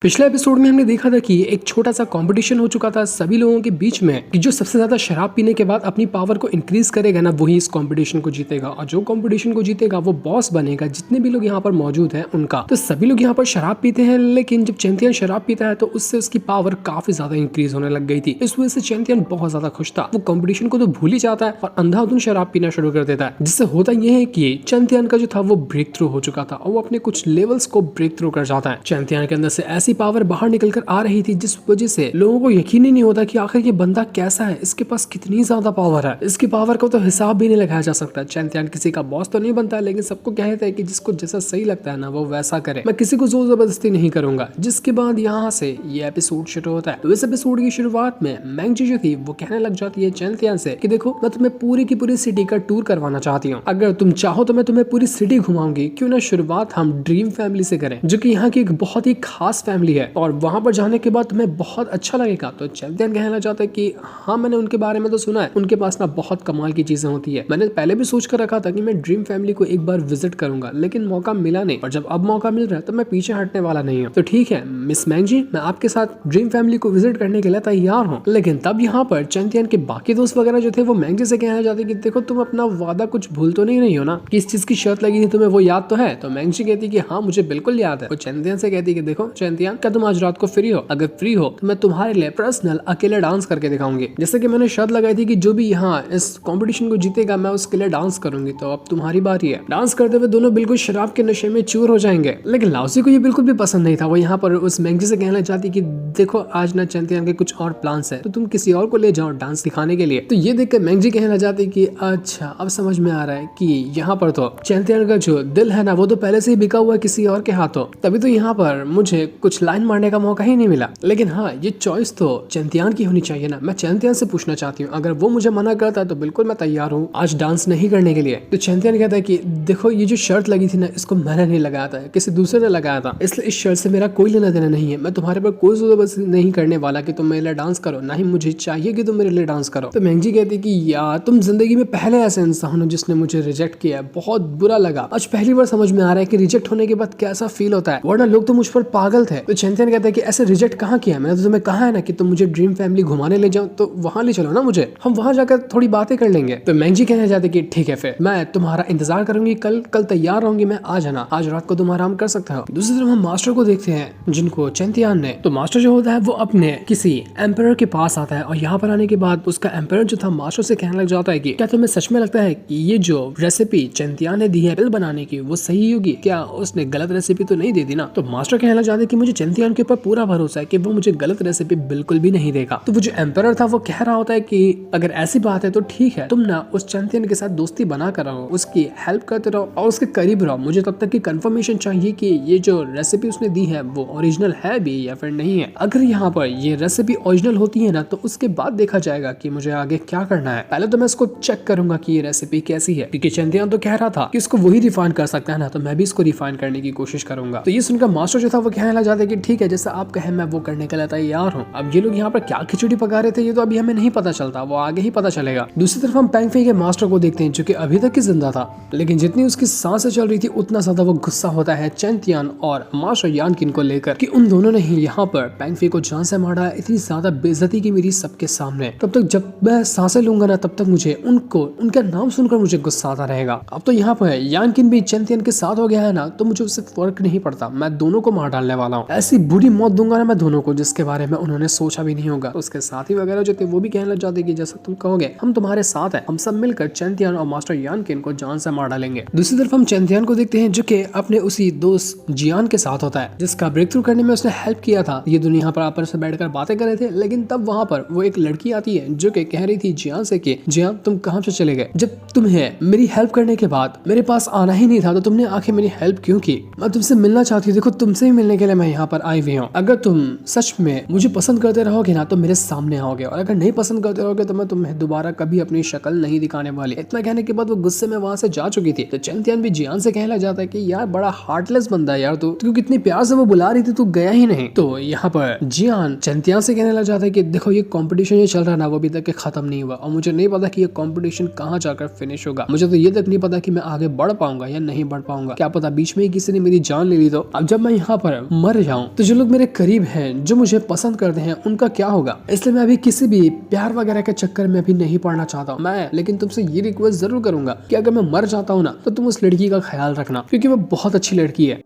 पिछले एपिसोड में हमने देखा था कि एक छोटा सा कंपटीशन हो चुका था सभी लोगों के बीच में कि जो सबसे ज्यादा शराब पीने के बाद अपनी पावर को इंक्रीज करेगा ना वही इस कंपटीशन को जीतेगा और जो कंपटीशन को जीतेगा वो बॉस बनेगा जितने भी लोग यहाँ पर मौजूद हैं उनका। तो सभी लोग यहाँ पर शराब पीते हैं, लेकिन जब चैंपियन शराब पीता है तो उससे उसकी पावर काफी ज्यादा इंक्रीज होने लग गई थी। इस वजह से चैंपियन बहुत ज्यादा खुश था। वो कंपटीशन को तो भूल ही जाता है और अंधाधुंध शराब पीना शुरू कर देता है, जिससे होता यह है कि चैंपियन का जो था वो ब्रेक थ्रू हो चुका था और वो अपने कुछ लेवल्स को ब्रेक थ्रू कर जाता है। चैंपियन के अंदर से ऐसी पावर बाहर निकल कर आ रही थी जिस वजह से लोगों को यकीन ही नहीं होता कि आखिर ये बंदा कैसा है, इसके पास कितनी ज्यादा पावर है। इसकी पावर का तो हिसाब भी नहीं लगाया जा सकता। चैंपियन किसी का बॉस तो नहीं बनता, लेकिन सबको कहते हैं कि जिसको जैसा सही लगता है ना वो वैसा करे, मैं किसी को जोर जबरदस्ती नहीं करूंगा। जिसके बाद यहाँ से ये एपिसोड शुरू होता है। तो इस एपिसोड की शुरुआत में मैंगजी जो थी वो कहने लग जाती है चैंपियन से कि देखो मैं तुम्हें पूरी की पूरी सिटी का टूर करवाना चाहती हूँ, अगर तुम चाहो तो मैं तुम्हें पूरी सिटी घुमाऊंगी। क्यों ना शुरुआत हम ड्रीम फैमिली से करें, जो कि यहाँ की एक बहुत ही खास फैमिली है और वहां पर जाने के बाद तुम्हें बहुत अच्छा लगेगा। तो चैंपियन कहना लग जाता है कि हाँ मैंने उनके बारे में तो सुना है, उनके पास ना बहुत कमाल की चीजें होती है। मैंने पहले भी सोच कर रखा था कि मैं ड्रीम फैमिली को एक बार विजिट करूंगा, लेकिन मौका मिला नहीं, और जब अब मौका मिल रहा है तो मैं पीछे हटने वाला नहीं हूँ। तो ठीक है मिस मैंगजी, मैं आपके साथ ड्रीम फैमिली को विजिट करने के लिए तैयार हूँ। लेकिन तब यहाँ पर चैंपियन के बाकी दोस्त वगैरह जो थे वो मैंगजी से कहना चाहते कि देखो तुम अपना वादा कुछ भूल तो नहीं रही हो ना, किस चीज की शर्त लगी थी तुम्हें वो याद तो है। तो मैंगजी कहती कि हाँ मुझे बिल्कुल याद है। वो चैंपियन से कहती कि देखो चैंपियन, क्या तुम आज रात को फ्री हो? अगर फ्री हो तो मैं तुम्हारे लिए पर्सनल अकेले डांस करके दिखाऊंगी। जैसे कि मैंने शर्त लगाई थी कि जो भी यहाँ इस कंपटीशन को जीतेगा मैं उसके लिए डांस करूंगी। तो अब तुम्हारी बारी है। डांस करते हुए दोनों बिल्कुल शराब के नशे में चूर हो जाएंगे। लेकिन लाउसी को ये बिल्कुल भी पसंद नहीं था। वो यहाँ पर उस मैंगजी से कहना चाहती कि देखो आज ना चैंपियन के कुछ और प्लान्स है, तो तुम किसी और को ले जाओ डांस दिखाने के लिए। तो ये देखकर मैंगजी कहना चाहती कि अच्छा अब समझ में आ रहा है कि यहाँ पर तो चैंपियन का जो दिल है ना वो तो पहले से ही बिका हुआ है किसी और के हाथों, तभी तो यहाँ पर मुझे कुछ लाइन मारने का मौका ही नहीं मिला। लेकिन हाँ ये चॉइस तो चैंपियन की होनी चाहिए ना। मैं चैंपियन से पूछना चाहती हूँ, अगर वो मुझे मना करता है तो बिल्कुल मैं तैयार हूँ आज डांस नहीं करने के लिए। तो चैंपियन कहता है कि देखो ये जो शर्त लगी थी ना इसको मैंने नहीं लगाया था, किसी दूसरे ने लगाया था, इसलिए इस शर्त से मेरा कोई लेना देना नहीं है। मैं तुम्हारे पर कोई जबरदस्ती नहीं करने वाला कि तुम मेरे लिए डांस करो, ना ही मुझे चाहिए कि तुम मेरे लिए डांस करो। तो मैंगजी कहती कि यार तुम जिंदगी में पहले ऐसे इंसान हो जिसने मुझे रिजेक्ट किया है, बहुत बुरा लगा। आज पहली बार समझ में आ रहा है कि रिजेक्ट होने के बाद कैसा फील होता है, वरना लोग तो मुझ पर पागल थे। तो चैंपियन कहता है कि ऐसे रिजेक्ट कहाँ किया, मैंने तो तुम्हें कहा है ना कि तुम मुझे ड्रीम फैमिली घुमाने ले जाओ, तो वहां ले चलो ना मुझे, हम वहां जाकर थोड़ी बातें कर लेंगे। तो मैंगजी कहना चाहते कि ठीक है फिर मैं तुम्हारा इंतजार करूंगी, कल तैयार रहूंगी मैं, आ जाना, आज रात को तुम आराम कर सकते हो। दूसरी तरफ हम मास्टर को देखते हैं जिनको चैंपियन ने, तो मास्टर जो होता है वो अपने किसी एम्पायर के पास आता है और यहाँ पर आने के बाद उसका एम्पायर जो था मास्टर से कहने लग जाता है कि क्या तुम्हें सच में लगता है कि ये जो रेसिपी चैंपियन ने दी है पिल बनाने की वो सही होगी, क्या उसने गलत रेसिपी तो नहीं दे दी ना। तो मास्टर कहने लग जाते कि मुझे चैंपियन के ऊपर पूरा भरोसा है कि वो मुझे गलत रेसिपी बिल्कुल भी नहीं देगा। तो वो जो एम्पायर था वो कह रहा होता है कि अगर ऐसी बात है तो ठीक है, तुम ना उस चैंपियन के साथ दोस्ती बना कर रहो, उसकी हेल्प करते रहो और उसके करीब रहो। मुझे तब तक की कंफर्मेशन चाहिए कि ये जो रेसिपी उसने दी है वो ओरिजिनल है भी या फिर नहीं है। अगर यहाँ पर ये रेसिपी ओरिजिनल होती है ना तो उसके बाद देखा जाएगा कि मुझे आगे क्या करना है। पहले तो मैं इसको चेक करूंगा कि ये रेसिपी कैसी है, क्योंकि चैंपियन तो कह रहा था कि इसको वही रिफाइन कर सकता है ना, तो मैं भी इसको रिफाइन करने की कोशिश करूंगा। तो ये सुनकर मास्टर जो था वो कहने लग जाता है कि ठीक है जैसा आप कहें मैं वो करने के लिए तैयार हूँ। अब ये लोग यहाँ पर क्या खिचड़ी पका रहे थे ये तो अभी हमें नहीं पता चलता, वो आगे ही पता चलेगा। दूसरी तरफ हम पैंगफेई के मास्टर को देखते हैं जो कि अभी तक ही जिंदा था, लेकिन जितनी उसकी सांसें चल रही थी उतना ज्यादा वो गुस्सा होता है चैंपियन और मास्टर यानकिन को लेकर कि उन दोनों ने ही यहाँ पर पैंगफेई को जान से मारा, इतनी ज्यादा बेइज्जती की मेरी सबके सामने। तब तक जब मैं सांसें लूंगा ना तब तक मुझे उनको उनका नाम सुनकर मुझे गुस्सा आता रहेगा। अब तो यहाँ पर यानकिन भी चैंपियन के साथ हो गया है ना, तो मुझे उससे फर्क नहीं पड़ता, मैं दोनों को मार डालने वाला हूँ। ऐसी बुरी मौत दूंगा ना मैं दोनों को जिसके बारे में उन्होंने सोचा भी नहीं होगा। उसके साथी वगैरह जो थे वो भी कहने लग जाते कि जैसा तुम कहोगे हम तुम्हारे साथ हैं, हम सब मिलकर चैंपियन और मास्टर यानकिन को जान से मार डालेंगे। दूसरी तरफ हम चैंपियन को देखते हैं जो कि अपने उसी दोस्त जियान के साथ होता है जिसका ब्रेक थ्रू करने में उसने हेल्प किया था। ये दोनों यहाँ पर आपस में बैठकर बातें कर रहे थे, लेकिन तब वहाँ पर वो एक लड़की आती है जो कि कह रही थी जियान से कि जियान तुम कहाँ से चले गए, जब तुम्हें मेरी हेल्प करने के बाद मेरे पास आना ही नहीं था तो तुमने आखिर मेरी हेल्प क्यों की। मैं तुमसे मिलना चाहती हूँ, देखो तुमसे ही मिलने के लिए मैं यहाँ पर आई हुई हूँ। अगर तुम सच में मुझे पसंद करते रहोगे ना तो मेरे सामने आओगे, और अगर नहीं पसंद करते रहोगे तो मैं तुम्हें दोबारा कभी अपनी शक्ल नहीं दिखाने वाली। इतना कहने के बाद वो गुस्से में वहां से जा चुकी थी। तो चैंपियन भी जियान से कहने लग जाता है कि यार बड़ा हार्टलेस बंदा है यार तू, कितनी प्यार से वो बुला रही थी तू गया ही नहीं। तो यहाँ पर जियान चैंपियन से कहने लग जाता है कि देखो ये कंपटीशन ये चल रहा है ना वो अभी तक खत्म नहीं हुआ, और मुझे नहीं पता कि ये कंपटीशन कहाँ जाकर फिनिश होगा। मुझे तो ये तक नहीं पता कि मैं आगे बढ़ पाऊंगा या नहीं बढ़ पाऊंगा, क्या पता बीच में ही किसी ने मेरी जान ले ली। तो अब जब मैं यहाँ पर मर जाऊं तो जो लोग मेरे करीब हैं, जो मुझे पसंद करते हैं, उनका क्या होगा। इसलिए मैं अभी किसी भी प्यार वगैरह के चक्कर में अभी नहीं पड़ना चाहता हूँ मैं। लेकिन तुमसे ये रिक्वेस्ट जरूर करूंगा कि अगर मैं मर जाता हूँ ना, तो तुम उस लड़की का ख्याल रखना, क्योंकि वो बहुत अच्छी लड़की है।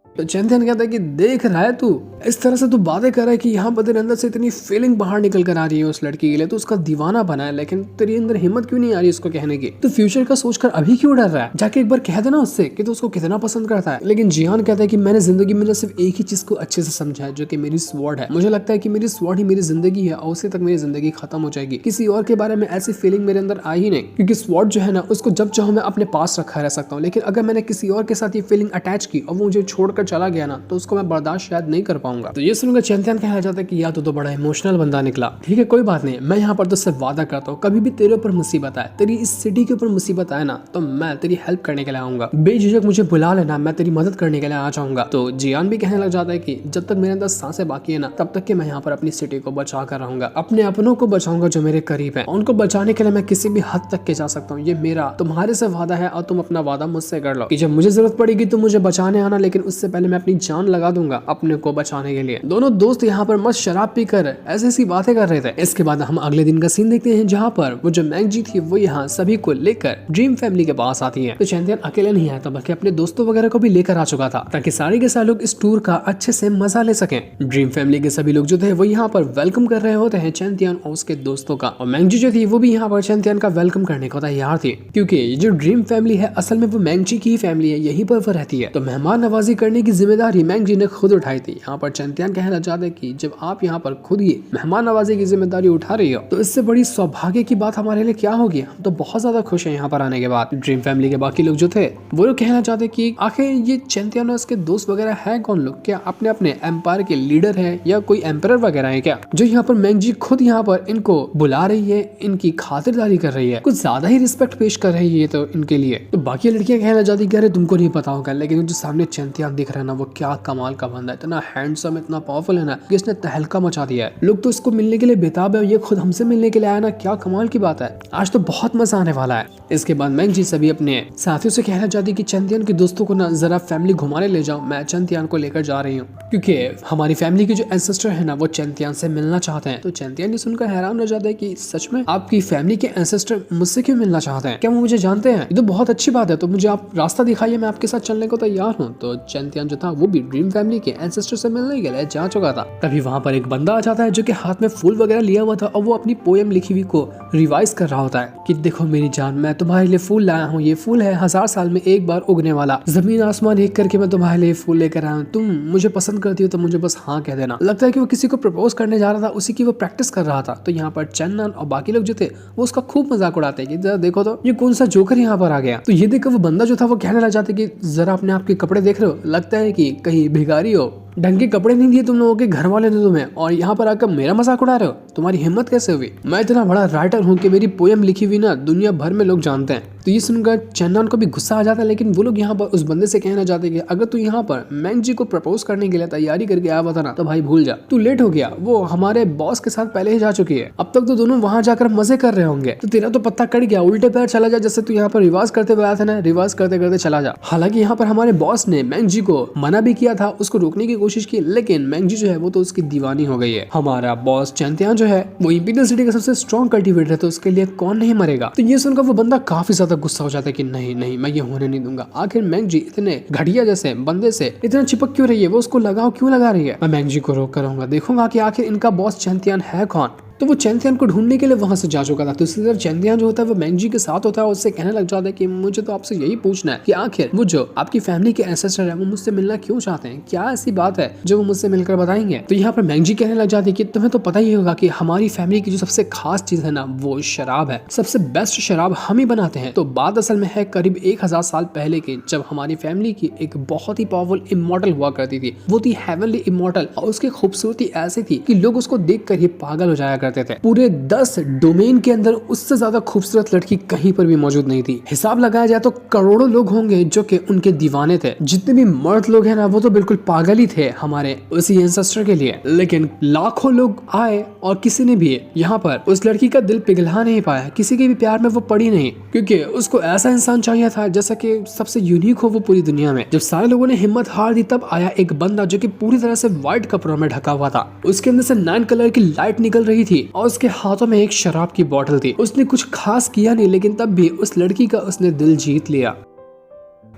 तो चैंपियन कहता है कि देख रहा है तू, इस तरह से तू बातें कर रहा है कि यहाँ पर तेरे अंदर से इतनी फीलिंग बाहर निकल कर आ रही है उस लड़की के लिए, तो उसका दीवाना बना है, लेकिन तेरी अंदर हिम्मत क्यों नहीं आ रही उसको कहने की। तो फ्यूचर का सोचकर अभी क्यों डर रहा है, जाके एक बार कह देना उससे कि तू उसको कितना पसंद करता है। लेकिन जियान कहता है कि मैंने जिंदगी में सिर्फ एक ही चीज को अच्छे से समझा है, जो कि मेरी स्वॉर्ड है। मुझे लगता है कि मेरी स्वॉर्ड ही मेरी जिंदगी है और उसी तक मेरी जिंदगी खत्म हो जाएगी। किसी और के बारे में ऐसी फीलिंग मेरे अंदर आई ही नहीं, क्योंकि स्वॉर्ड जो है ना, उसको जब चाहो मैं अपने पास रखा रह सकता हूँ। लेकिन अगर मैंने किसी और के साथ ये फीलिंग अटैच की और वो मुझे छोड़कर चला गया ना, तो उसको मैं बर्दाश्त शायद नहीं कर पाऊंगा। तो ये सुनकर चैंपियन कहना चाहता है कि यार तू तो बड़ा इमोशनल बंदा निकला। ठीक है, कोई बात नहीं, मैं यहाँ पर तुझसे वादा करता हूँ, कभी भी तेरे ऊपर मुसीबत आए, तेरी इस सिटी के ऊपर मुसीबत आए ना, तो मैं तेरी हेल्प करने के लिए आऊंगा। बेझिझक मुझे बुला लेना, मैं तेरी मदद करने के लिए आ जाऊंगा। तो जियान भी कहने लग जाता है कि जब तक मेरे अंदर सांसें बाकी है ना, तब तक कि मैं यहाँ पर अपनी सिटी को बचा कर रहूंगा, अपने अपनों को बचाऊंगा जो मेरे करीब है। उनको बचाने के लिए मैं किसी भी हद तक के जा सकता हूँ। ये मेरा तुम्हारे से वादा है और तुम अपना वादा मुझसे कर लो कि जब मुझे जरूरत पड़ेगी तो मुझे बचाने आना, लेकिन उससे पहले मैं अपनी जान लगा दूंगा अपने को बचाने के लिए। दोनों दोस्त यहाँ पर मस्त शराब पीकर ऐसी ऐसी बातें कर रहे थे। इसके बाद हम अगले दिन का सीन देखते हैं, जहाँ पर वो जो मैंगजी थी वो यहाँ सभी को लेकर ड्रीम फैमिली के पास आती है। तो चैंपियन अकेले नहीं आया था, बल्कि अपने दोस्तों वगैरह को भी लेकर आ चुका था, ताकि सारे के सारे लोग इस टूर का अच्छे से मजा ले सकें। ड्रीम फैमिली के सभी लोग जो थे वो यहाँ पर वेलकम कर रहे होते हैं चैंपियन और उसके दोस्तों का। और मैंगजी जो थी वो भी यहाँ पर चैंपियन का वेलकम करने को तैयार थी, क्योंकि जो ड्रीम फैमिली है असल में वो मैंगजी की ही फैमिली है, यहीं पर वो रहती है। तो मेहमान नवाजी करने की जिम्मेदारी मैंगजी ने खुद उठाई थी। यहाँ पर चैंपियन कहना चाहते हैं कि जब आप यहाँ पर खुद ही मेहमान नवाजी की जिम्मेदारी उठा रही हो, तो इससे बड़ी सौभाग्य की बात हमारे लिए क्या होगी। हम तो बहुत ज्यादा खुश हैं यहाँ पर आने के बाद। ड्रीम फैमिली के बाकी लोग जो थे वो लोग कहना चाहते कि आखिर ये चैंपियन और इसके दोस्त वगैरह है कौन लोग, क्या अपने अपने एम्पायर के लीडर है या कोई एम्पायर वगैरह है क्या, जो यहाँ पर मैंगजी खुद यहाँ पर इनको बुला रही है, इनकी खातिरदारी कर रही है, कुछ ज्यादा ही रिस्पेक्ट पेश कर रही है तो इनके लिए। तो बाकी लड़कियां कहना चाहती कि अरे तुमको नहीं पता होगा, लेकिन जो सामने चैंपियन दिख रहा है ना, वो क्या कमाल का बंदा है, इतना हैंडसम, इतना पावरफुल है ना कि इसने तहलका मचा दिया है। लोग तो इसको मिलने के लिए बेताब है, ये खुद हमसे मिलने के लिए आया ना, क्या कमाल की बात है। आज तो बहुत मजा आने वाला है। इसके बाद मैंगजी सभी अपने साथियों से कहना चाहती कि चैंपियन के दोस्तों को ना जरा फैमिली घुमाने ले जाओ, मैं चैंपियन को लेकर जा रही हूँ, क्योंकि हमारी फैमिली के जो एंसेस्टर है ना वो चैंपियन से मिलना चाहते हैं। तो चैंपियन ने सुनकर हैरान हो जाता है कि सच में आपकी फैमिली के एंसेस्टर मुझसे क्यों मिलना चाहते हैं, क्या वो मुझे जानते हैं? ये तो बहुत अच्छी बात है, तो मुझे आप रास्ता दिखाइए, मैं आपके साथ चलने को तैयार हूँ। तो चैंपियन जो था वो भी ड्रीम फैमिली के एंसेस्टर से मिलने के लिए जा चुका था। तभी वहाँ पर एक बंदा आ जाता है जो कि हाथ में फूल वगैरह लिया हुआ था और वो अपनी पोएम लिखी हुई को रिवाइज कर रहा होता है कि देखो मेरी जान, मैं तुम्हारे लिए फूल लाया हूँ, ये फूल है 1000 साल में एक बार उगने वाला, जमीन आसमान एक करके मैं तुम्हारे लिए फूल लेकर आया हूँ, तुम मुझे पसंद करती हो तो मुझे बस हाँ कह देना। लगता है कि वो किसी को प्रपोज करने जा रहा था, उसी की वो प्रैक्टिस कर रहा था। तो यहाँ पर चन्नन और बाकी लोग जो थे वो उसका खूब मजाक उड़ाते हैं कि देखो तो ये कौन सा जोकर यहाँ पर आ गया। तो ये देखकर वो बंदा जो था वो कहने लग जाते कि जरा अपने आप के कपड़े देख रहे हो, लगता है कि कहीं भिखारी हो, ढंग के कपड़े नहीं दिए तुम लोगों के घर वाले ने तुम्हें, और यहाँ पर आकर मेरा मजाक उड़ा रहे हो, तुम्हारी हिम्मत कैसे हुई? मैं इतना बड़ा राइटर हूँ कि मेरी पोएम लिखी हुई ना दुनिया भर में लोग जानते हैं। तो ये सुनकर चन्नन को भी गुस्सा आ जाता है, लेकिन वो लोग यहाँ पर उस बंदे से कहना चाहते हैं कि अगर तू यहाँ पर मैंगजी को प्रपोज करने के लिए तैयारी करके आया हुआ था ना, तो भाई भूल जा, तू लेट हो गया, वो हमारे बॉस के साथ पहले ही जा चुकी है, अब तक तो दोनों वहां जाकर मजे कर रहे होंगे, तो तेरा तो पत्ता कट गया, उल्टे पैर चला जा, जैसे तू यहाँ पर रिवाज करते हुए आया था ना, रिवाज करते करते चला जा। हालांकि यहाँ पर हमारे बॉस ने मैंगजी को मना भी किया था, उसको रोकने की कोशिश की, लेकिन मैंगजी जो है वो तो उसकी दीवानी हो गई है। हमारा बॉस चैंपियन जो है वो इंपीरियल सिटी का सबसे स्ट्रॉन्ग कल्टिवेटर है, तो उसके लिए कौन नहीं मरेगा। तो ये सुनकर वो बंदा काफी ज्यादा गुस्सा हो जाता है कि नहीं नहीं मैं ये होने नहीं दूंगा, आखिर मैंगजी इतने घटिया जैसे बंदे से इतना चिपक क्यों रही है, वो उसको लगाव क्यों लगा रही है। मैं मैंगजी को रोक कर रहूंगा, देखूंगा कि आखिर इनका बॉस चैंपियन है कौन। तो वो चैंपियन को ढूंढने के लिए वहां से जा चुका था। तो इसी तरह चैंपियन जो होता है वो मैंगजी के साथ होता है, उससे कहने लग जाता है कि मुझे तो आपसे यही पूछना है कि आखिर वो जो आपकी फैमिली के एंसेस्टर है वो मुझसे मिलना क्यों चाहते हैं, क्या ऐसी बात है जो वो मुझसे मिलकर बताएंगे। तो यहाँ पर मैंगजी कहने लग जाती है कि तुम्हें तो पता ही होगा कि हमारी फैमिली की जो सबसे खास चीज है ना वो शराब है, सबसे बेस्ट शराब हम ही बनाते हैं। तो बात असल में है करीब 1000 साल पहले की, जब हमारी फैमिली की एक बहुत ही पावरफुल इमॉर्टल हुआ करती थी, वो थी हेवनली इमॉर्टल, और उसकी खूबसूरती ऐसी थी कि लोग उसको देख कर ही पागल हो जाया करते थे। पूरे 10 डोमेन के अंदर उससे ज्यादा खूबसूरत लड़की कहीं पर भी मौजूद नहीं थी। हिसाब लगाया जाए तो करोड़ों लोग होंगे जो कि उनके दीवाने थे। जितने भी मर्द लोग हैं ना वो तो बिल्कुल पागल ही थे हमारे उसी एंसेस्टर के लिए। लेकिन लाखों लोग आए और किसी ने भी यहाँ पर उस लड़की का दिल पिघला नहीं पाया, किसी के भी प्यार में वो पड़ी नहीं, क्योंकि उसको ऐसा इंसान चाहिए था जैसा कि सबसे यूनिक हो वो पूरी दुनिया में। जब सारे लोगों ने हिम्मत हार दी तब आया एक बंदा जो कि पूरी तरह से व्हाइट कपड़ों में ढका हुआ था। उसके अंदर से 9 कलर की लाइट निकल रही थी और उसके हाथों में एक शराब की बोतल थी। उसने कुछ खास किया नहीं, लेकिन तब भी उस लड़की का उसने दिल जीत लिया।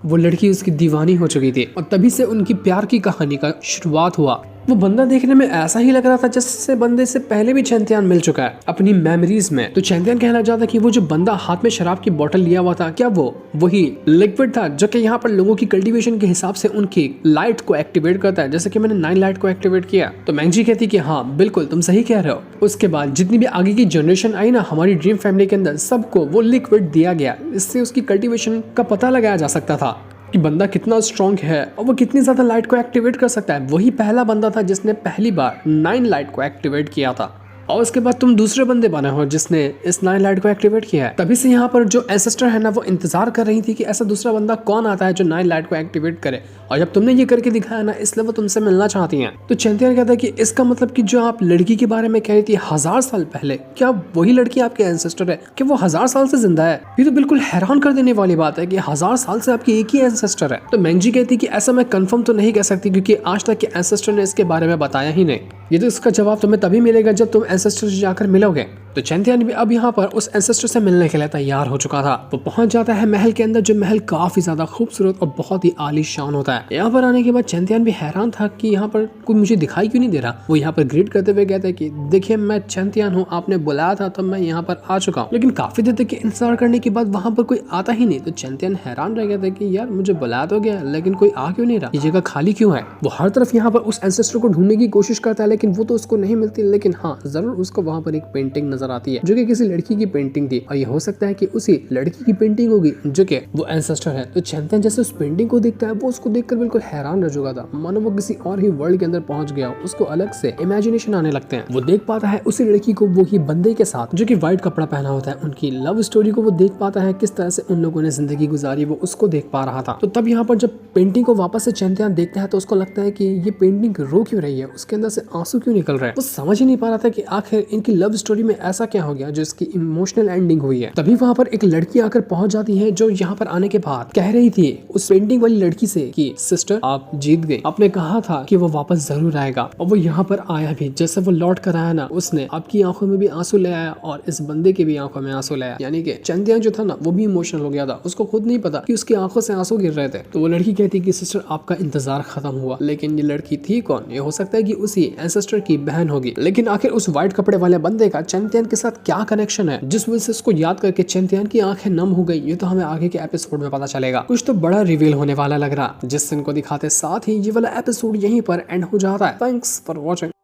वो लड़की उसकी दीवानी हो चुकी थी और तभी से उनकी प्यार की कहानी का शुरुआत हुआ। वो बंदा देखने में ऐसा ही लग रहा था जैसे बंदे से पहले भी चैंतियान मिल चुका है अपनी मेमोरीज में। तो चैंतियान कहना चाहता कि वो जो बंदा हाथ में शराब की बोतल लिया हुआ था, क्या वो वही लिक्विड था जो कि यहाँ पर लोगों की कल्टीवेशन के हिसाब से उनकी लाइट को एक्टिवेट करता है, जैसे कि मैंने 9 लाइट को एक्टिवेट किया। तो मैंगजी कहती कि हाँ बिल्कुल तुम सही कह रहे हो। उसके बाद जितनी भी आगे की जनरेशन आई ना हमारी ड्रीम फैमिली के अंदर, सबको वो लिक्विड दिया गया। इससे उसकी कल्टीवेशन का पता लगाया जा सकता था कि बंदा कितना स्ट्रॉन्ग है और वो कितनी ज्यादा लाइट को एक्टिवेट कर सकता है। वही पहला बंदा था जिसने पहली बार 9 लाइट को एक्टिवेट किया था। और उसके बाद तुम दूसरे बंदे बने हो जिसने इस 9 लाइट को एक्टिवेट किया है। तभी से यहाँ पर जो एंसेस्टर है ना वो इंतजार कर रही थी कि ऐसा दूसरा बंदा कौन आता है जो 9 लाइट को एक्टिवेट करे, और जब तुमने ये करके दिखाया ना इसलिए वो तुमसे मिलना चाहती हैं। तो चैंतियान कहता है कि इसका मतलब कि जो आप लड़की के बारे में कह रही थी 1000 साल पहले, क्या वही लड़की आपके एंसेस्टर है, कि वो 1000 साल से जिंदा है? ये तो बिल्कुल हैरान कर देने वाली बात है कि 1000 साल से आपकी एक ही एंसेस्टर है। तो मैंगजी कहती कि ऐसा मैं कंफर्म तो नहीं कह सकती क्योंकि आज तक के एंसेस्टर ने इसके बारे में बताया ही नहीं। ये तो इसका जवाब तुम्हें तभी मिलेगा जब तुम एंसेस्टर से जाकर मिलोगे। तो चैंतियान भी अब यहाँ पर उस एंसेस्टर से मिलने के लिए तैयार हो चुका था। वो पहुंच जाता है महल के अंदर, जो महल काफी ज्यादा खूबसूरत और बहुत ही आलीशान होता है। यहाँ पर आने के बाद चैंतियान भी हैरान था कि यहाँ पर कोई मुझे दिखाई क्यों नहीं दे रहा। वो यहाँ पर ग्रीट करते हुए कहते हैं कि देखिए मैं चैंतियान हूँ, आपने बुलाया था तो मैं यहाँ पर आ चुका हूँ। लेकिन काफी देर तक इंतजार करने के बाद वहाँ पर कोई आता ही नहीं। तो चैंतियान हैरान रह गया था कि यार मुझे बुलाया तो गया लेकिन कोई आ क्यों नहीं रहा, ये जगह खाली क्यों है। वो हर तरफ यहाँ पर उस एंसेस्टर को ढूंढने की कोशिश करता है लेकिन वो तो उसको नहीं मिलती। लेकिन हाँ जरूर उसको वहाँ पर एक पेंटिंग नजर आती है जो कि किसी लड़की की पेंटिंग थी, और ये हो सकता है कि उसी लड़की की पेंटिंग होगी जो कि वो एंसेस्टर है। तो चैंतियान जैसे उस पेंटिंग को देखता है वो उसको देखकर बिल्कुल हैरान रह चुका था, मानो वो किसी और ही वर्ल्ड के अंदर पहुंच गया। उसको अलग से इमेजिनेशन आने लगते हैं। वो देख पाता है उसी लड़की को वो ही बंदे के साथ जो कि व्हाइट कपड़ा पहना होता है। उनकी लव स्टोरी को वो देख पाता है, किस तरह से उन लोगों ने जिंदगी गुजारी वो उसको देख पा रहा था। तो तब यहाँ पर जब पेंटिंग को वापस से चैंतियान देखता है तो उसको लगता है कि ये पेंटिंग रो क्यों रही है, उसके अंदर से आंसू क्यों निकल रहे हैं। वो समझ ही नहीं पा रहा था कि आखिर इनकी लव स्टोरी में ऐसा क्या हो गया जो इसकी इमोशनल एंडिंग हुई है। तभी वहाँ पर एक लड़की आकर पहुंच जाती है जो यहाँ पर आने के बाद कह रही थी उस पेंटिंग वाली लड़की से कि सिस्टर आप जीत गई, आपने कहा था कि वो वापस जरूर आएगा, और वो यहाँ पर आया भी। जैसे वो लौट कर आया ना उसने आपकी आंखों में भी आंसू ले आया और इस बंदे के भी आंखों में आंसू ले आया। यानी कि चैंतियान जो था ना वो भी इमोशनल हो गया था, उसको खुद नहीं पता कि उसकी आंखों से आंसू गिर रहे थे। तो वो लड़की कहती कि सिस्टर आपका इंतजार खत्म हुआ। लेकिन ये लड़की थी कौन? ये हो सकता है कि उसी एंसेस्टर की बहन होगी। लेकिन आखिर उस व्हाइट कपड़े वाले बंदे का चैंतियान के साथ क्या कनेक्शन है जिस वजह से उसको याद करके चैंतियान की आंखें नम हो गई? ये तो हमें आगे के एपिसोड में पता चलेगा। कुछ तो बड़ा रिवील होने वाला लग रहा जिस दिन को दिखाते साथ ही ये वाला एपिसोड यहीं पर एंड हो जाता है। Thanks for watching.